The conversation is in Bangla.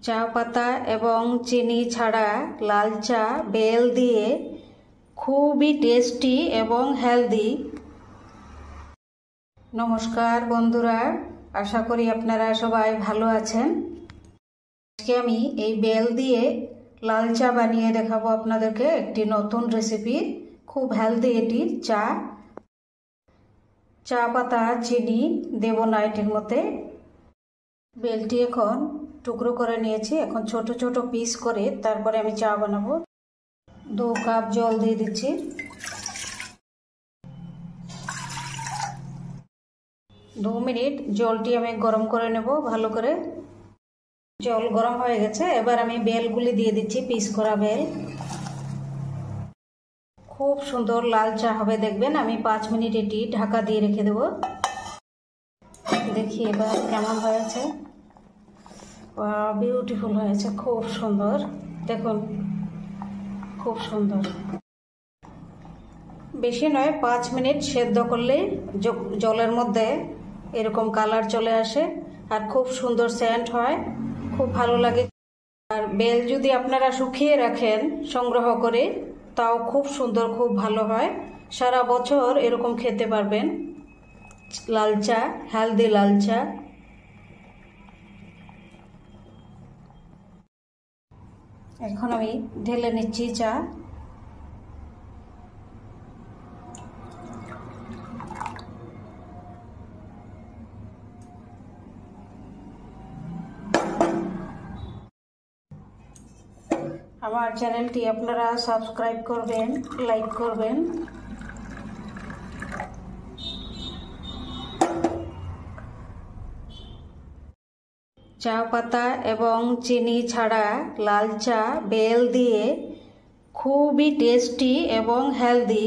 চা পাতা এবং চিনি ছাড়া লাল চা বেল দিয়ে খুবই টেস্টি এবং হেলদি। নমস্কার বন্ধুরা, আশা করি আপনারা সবাই ভালো আছেন। আজকে আমি এই বেল দিয়ে লাল চা বানিয়ে দেখাবো আপনাদেরকে, একটি নতুন রেসিপি। খুব হেলদি এটি চা। চা পাতা চিনি দেব না এটির মধ্যে। বেলটি এখন টুকরো করে নিয়েছি, এখন ছোট ছোট পিস করে তারপরে আমি চা বানাবো। 2 কাপ জল দিয়ে দিচ্ছি। দু মিনিট জলটি আমি গরম করে নেব ভালো করে। জল গরম হয়ে গেছে, এবার আমি বেলগুলি দিয়ে দিচ্ছি, পিস করা বেল। খুব সুন্দর লাল চা হবে দেখবেন। আমি 5 মিনিট এটি ঢাকা দিয়ে রেখে দেব। দেখি এবার কেমন হয়েছে। বিউটিফুল হয়েছে, খুব সুন্দর। দেখুন খুব সুন্দর। বেশি নয়, 5 মিনিট সেদ্ধ করলেই জলের মধ্যে এরকম কালার চলে আসে আর খুব সুন্দর সেন্ট হয়, খুব ভালো লাগে। আর বেল যদি আপনারা শুকিয়ে রাখেন সংগ্রহ করে, তাও খুব সুন্দর, খুব ভালো হয়। সারা বছর এরকম খেতে পারবেন লাল চা, হেলদি লাল চা। এখন আমি ঢেলে নিচ্ছি চা। আমার চ্যানেলটি আপনারা সাবস্ক্রাইব করবেন, লাইক করবেন। চা পাতা এবং চিনি ছাড়া লাল চা বেল দিয়ে খুবই টেস্টি এবং হেলদি